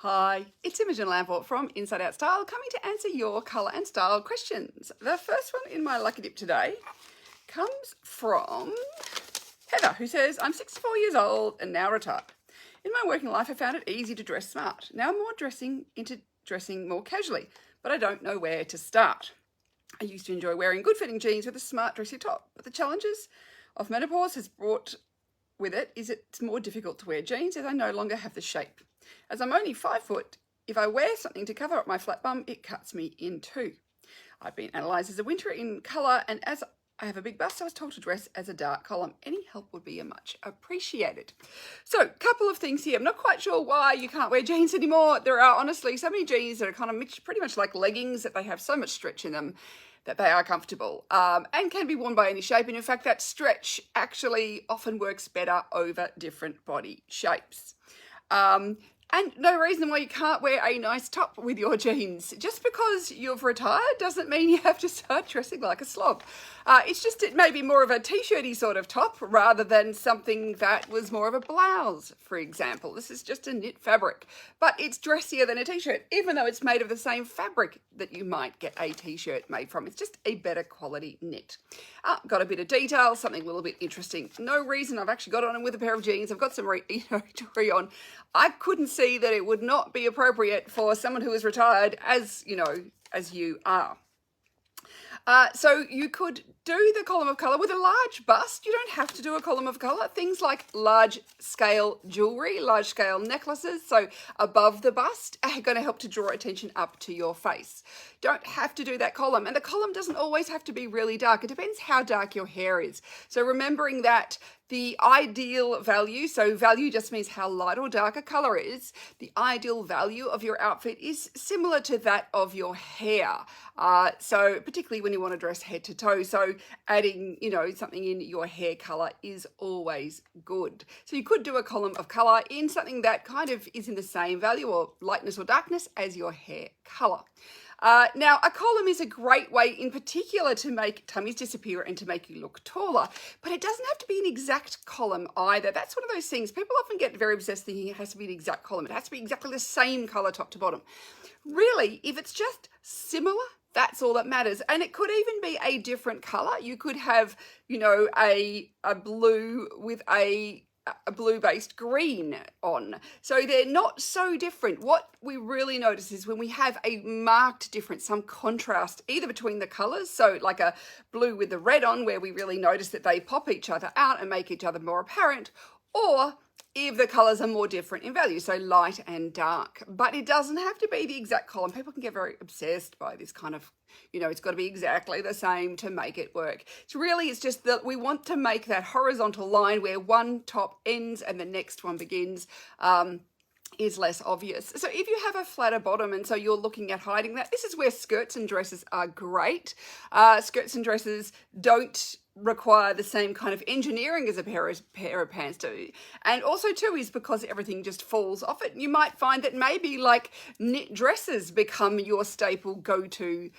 Hi, it's Imogen Lamport from Inside Out Style, coming to answer your colour and style questions. The first one in my lucky dip today comes from Heather, who says, I'm 64 years old and now retired. In my working life, I found it easy to dress smart. Now I'm more into dressing more casually, but I don't know where to start. I used to enjoy wearing good-fitting jeans with a smart dressy top, but the challenges of menopause has brought with it is it's more difficult to wear jeans as I no longer have the shape. As I'm only 5 foot, if I wear something to cover up my flat bum, it cuts me in two. I've been analysed as a winter in colour, and as I have a big bust, I was told to dress as a dark column. Any help would be much appreciated. So, couple of things here. I'm not quite sure why you can't wear jeans anymore. There are honestly so many jeans that are kind of pretty much like leggings, that they have so much stretch in them that they are comfortable and can be worn by any shape. And in fact, that stretch actually often works better over different body shapes. And no reason why you can't wear a nice top with your jeans. Just because you've retired doesn't mean you have to start dressing like a slob. It's just it may be more of a t-shirty sort of top rather than something that was more of a blouse, for example. This is just a knit fabric, but it's dressier than a t-shirt, even though it's made of the same fabric that you might get a t-shirt made from. It's just a better quality knit. Got a bit of detail, something a little bit interesting. No reason I've actually got on with a pair of jeans. I've got some jewelry on. I couldn't see that it would not be appropriate for someone who is retired as you are. So you could do the column of colour with a large bust. You don't have to do a column of colour. Things like large scale jewellery, large scale necklaces, so above the bust, are going to help to draw attention up to your face. Don't have to do that column. And the column doesn't always have to be really dark. It depends how dark your hair is. So remembering that the ideal value, so value just means how light or dark a colour is, the ideal value of your outfit is similar to that of your hair. So particularly when you want to dress head to toe. So adding, something in your hair colour is always good. So you could do a column of colour in something that kind of is in the same value or lightness or darkness as your hair colour. Now, a column is a great way in particular to make tummies disappear and to make you look taller, but it doesn't have to be an exact column either. That's one of those things. People often get very obsessed thinking it has to be an exact column. It has to be exactly the same colour top to bottom. Really, if it's just similar, that's all that matters. And it could even be a different colour. You could have, a blue with a blue-based green on. So they're not so different. What we really notice is when we have a marked difference, some contrast either between the colours, so like a blue with the red on where we really notice that they pop each other out and make each other more apparent, or if the colours are more different in value, so light and dark. But it doesn't have to be the exact column. People can get very obsessed by this kind of, it's got to be exactly the same to make it work. It's just that we want to make that horizontal line where one top ends and the next one begins. Is less obvious. So if you have a flatter bottom and so you're looking at hiding that, this is where skirts and dresses are great. Skirts and dresses don't require the same kind of engineering as a pair of pants do. And also too is because everything just falls off it. You might find that maybe like knit dresses become your staple go-to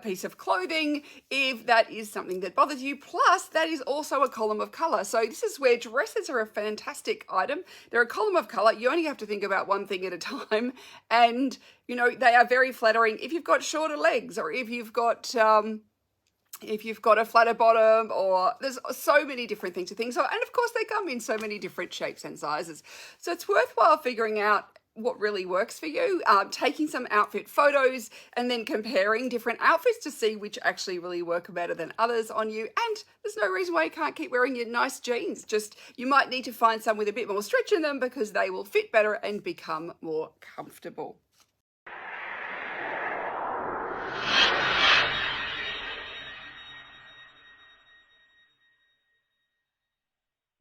piece of clothing if that is something that bothers you. Plus that is also a column of colour. So this is where dresses are a fantastic item. They're a column of colour. You only have to think about one thing at a time. And, they are very flattering if you've got shorter legs or if you've got a flatter bottom, or there's so many different things to think. So, and of course they come in so many different shapes and sizes. So it's worthwhile figuring out what really works for you, taking some outfit photos and then comparing different outfits to see which actually really work better than others on you. And there's no reason why you can't keep wearing your nice jeans. Just you might need to find some with a bit more stretch in them because they will fit better and become more comfortable.